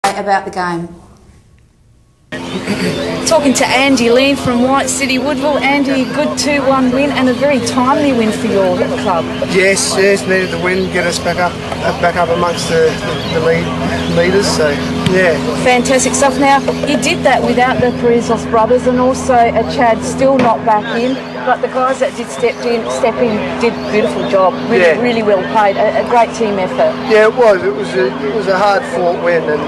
about the game. Talking to Andy Leane from White City Woodville. Andy, good 2-1 win and a very timely win for your club. Yes, needed the win, get us back up amongst the leaders. So yeah, fantastic stuff. Now you did that without the Parizos brothers and also a Chad still not back in, but the guys that did step in did a beautiful job. Really well played. A great team effort. Yeah, it was. It was a hard fought win, and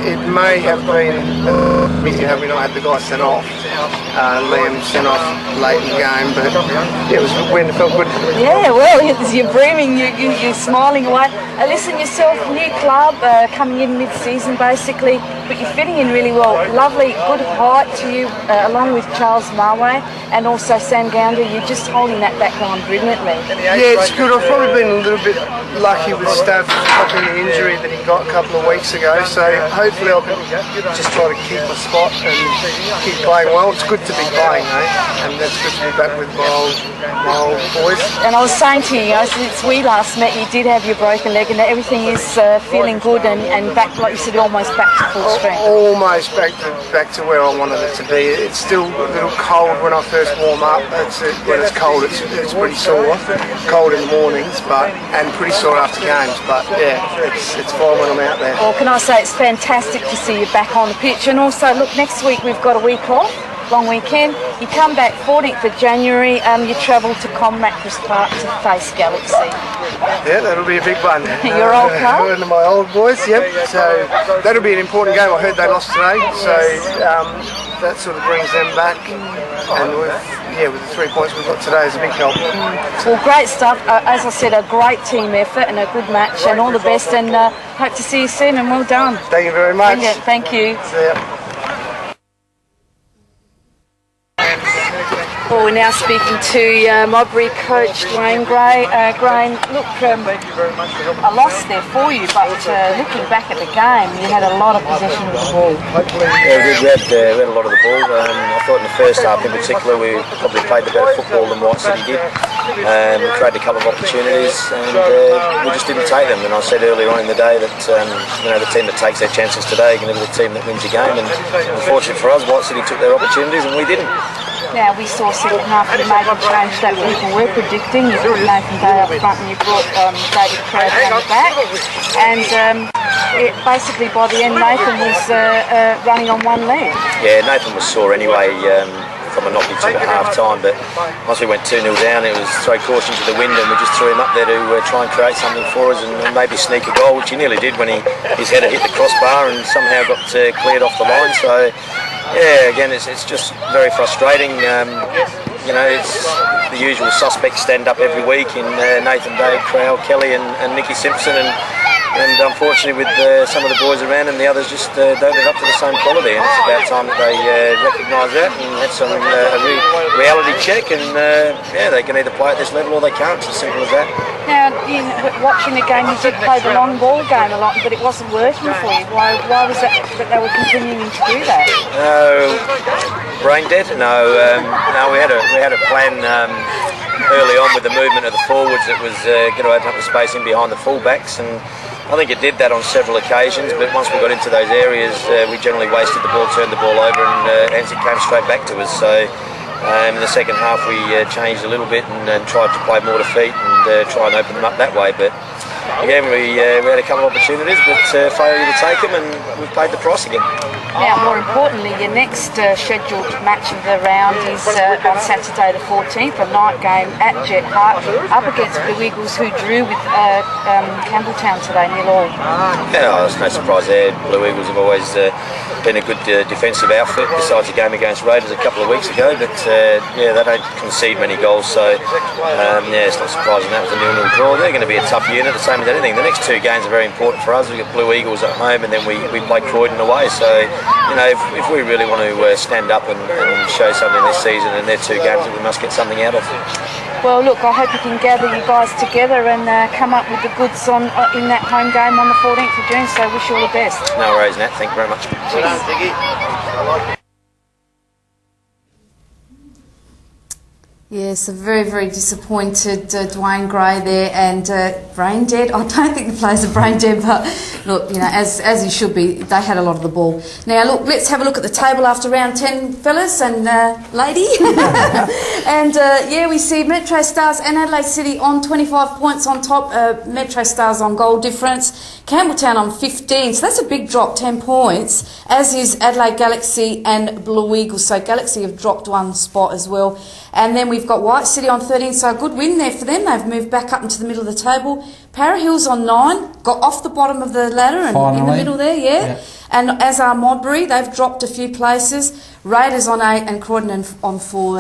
it may have been. Had we not had the guy sent off, Liam sent off late in the game, but it was a win. It felt good. Yeah, well, you're breathing, you're smiling away. Listen, yourself, new club, coming in mid-season basically, but you're fitting in really well. Lovely, good height to you, along with Charles Marway and also Sam Gounder. You're just holding that backline brilliantly. Yeah, it's good. I've probably been a little bit lucky with Stav coping the injury that he got a couple of weeks ago, so hopefully I can just try to keep my spot and keep playing well. It's good to be playing, and that's good to be back with my old boys. And I was saying to you, since we last met, you did have your broken leg, and everything is feeling good and back, like you said, almost back to full strength. Almost back to where I wanted it to be. It's still a little cold when I first warm up. When it's cold, it's pretty sore. Cold in the mornings, and pretty sore after games. But yeah, it's fine when I'm out there. Well, can I say it's fantastic to see you back on the pitch, and also look, next week we've got a week off. Long weekend. You come back 14th of January, you travel to Comratcris Park to face Galaxy. Yeah, that'll be a big one. Your old club? One of my old boys, yep. So that'll be an important game. I heard they lost today, so that sort of brings them back. And with the 3 points we've got today is a big help. Well, great stuff. As I said, a great team effort and a good match, and all the best, and hope to see you soon, and well done. Thank you very much. Thank you. See ya. Well, we're now speaking to Modbury coach Duan Gray. Gray, look, a loss there for you, but looking back at the game, you had a lot of possession of the ball. Yeah, we had a lot of the ball. I thought in the first half in particular we probably played the better football than White City did. We created a couple of opportunities and we just didn't take them. And I said earlier on in the day that the team that takes their chances today is going to be the team that wins the game. And unfortunately for us, White City took their opportunities and we didn't. Now, we saw second half you made the change that people were predicting. You put Nathan Day up front and you brought David Crowd down the back. And basically by the end, Nathan was running on one leg. Yeah, Nathan was sore anyway from a knock he took at half-time. But once we went 2-0 down, it was throw caution to the wind and we just threw him up there to try and create something for us and maybe sneak a goal, which he nearly did when his header hit the crossbar and somehow got cleared off the line. So yeah, again, it's just very frustrating. It's the usual suspects stand up every week in Nathan Day, Crowell, Kelly and Nicky Simpson, and unfortunately with some of the boys around and the others just don't live up to the same quality, and it's about time that they recognise that and have some reality check, and they can either play at this level or they can't. It's as simple as that. Now, watching the game, you did play the long ball game a lot, but it wasn't working for you. Why was that they were continuing to do that? Brain dead? No, we had a plan early on with the movement of the forwards that was going to open up the space in behind the fullbacks, and I think it did that on several occasions, but once we got into those areas, we generally wasted the ball, turned the ball over, and it came straight back to us. So in the second half we changed a little bit and tried to play more to feet and try and open them up that way. But again, we had a couple of opportunities, but failure to take them, and we've paid the price again. Now, more importantly, your next scheduled match of the round is on Saturday the 14th, a night game at Jet Park, up against Blue Eagles, who drew with Campbelltown today, nil all. Yeah, there's no surprise there. Blue Eagles have always been a good defensive outfit, besides the game against Raiders a couple of weeks ago, but they don't concede many goals, so it's not surprising that was a 0-0 draw. They're going to be a tough unit, the same as anything. The next two games are very important for us. We've got Blue Eagles at home and then we play Croydon away, so if we really want to stand up and show something this season, and they're two games that we must get something out of. Well, look, I hope you can gather you guys together and come up with the goods in that home game on the 14th of June, so wish you all the best. No worries, Nat. Thank you very much. Yes, a very, very disappointed Duan Gray there, and brain dead. I don't think the players are brain dead, but look, you know, as he should be, they had a lot of the ball. Now, look, let's have a look at the table after round 10, fellas and lady. And yeah, we see Metro Stars and Adelaide City on 25 points on top. Metro Stars on goal difference. Campbelltown on 15, so that's a big drop, 10 points, as is Adelaide Galaxy and Blue Eagles. So Galaxy have dropped one spot as well. And then we've got White City on 13, so a good win there for them. They've moved back up into the middle of the table. Para Hills on 9, got off the bottom of the ladder and finally in the middle there, yeah. And as are Modbury, they've dropped a few places. Raiders on 8 and Croydon on 4.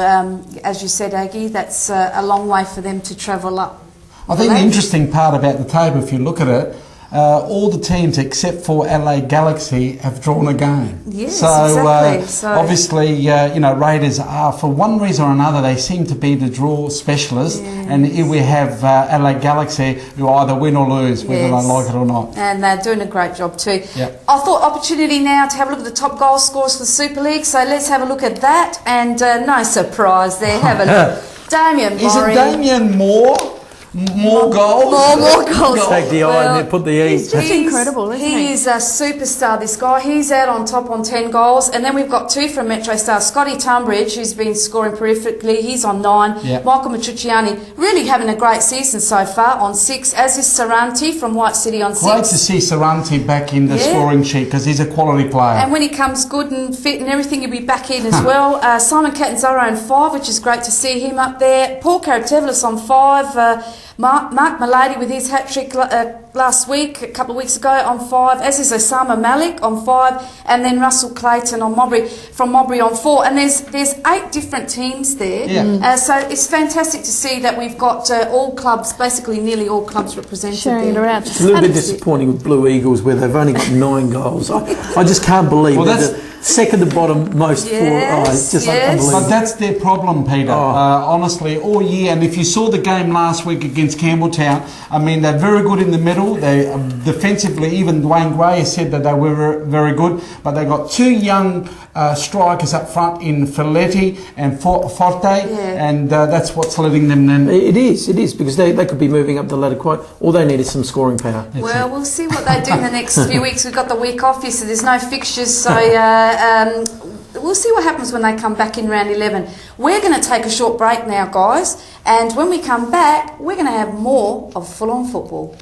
As you said, Aggie, that's a long way for them to travel up. I think the interesting part about the table, if you look at it, all the teams except for LA Galaxy have drawn a game. Yes, so, exactly. So obviously, you know, Raiders are, for one reason or another, they seem to be the draw specialists. Yes. And here we have LA Galaxy, who either win or lose, whether they like it or not. And they're doing a great job too. Yep. I thought opportunity now to have a look at the top goal scorers for the Super League. So let's have a look at that. And no surprise there. Have a look. Damien Murray. Is it Damien Moore? More goals? More goals. Take the I and then put the E. He's incredible, isn't he? He is a superstar, this guy. He's out on top on 10 goals. And then we've got 2 from Metro Stars. Scotty Tunbridge, who's been scoring prolifically, he's on 9. Yep. Michael Matriciani, really having a great season so far, on 6. As is Saranti from White City on 6. Great to see Saranti back in the scoring sheet, because he's a quality player. And when he comes good and fit and everything, he'll be back in as well. Simon Catanzaro on 5, which is great to see him up there. Paul Karatevlis on 5. Mark Malady with his hat-trick last week, a couple of weeks ago, on 5, as is Osama Malik on 5, and then Russell Clayton on Modbury on 4. And there's 8 different teams there. Yeah. So it's fantastic to see that we've got all clubs, basically nearly all clubs represented sharing there. It around. It's a little bit disappointing with Blue Eagles, where they've only got 9 goals. I just can't believe that. Second to bottom most for it's just unbelievable. But that's their problem, Peter. Honestly, all year. And if you saw the game last week against Campbelltown, I mean, they're very good in the middle. They defensively, even Duan Gray said that they were very good. But they got 2 young strikers up front in Filetti and Forte, and that's what's letting them then. It is because they could be moving up the ladder quite. All they need is some scoring power. Well, we'll see what they do in the next few weeks. We've got the week off here, so there's no fixtures. So we'll see what happens when they come back in round 11. We're going to take a short break now, guys, and when we come back, we're going to have more of full-on football.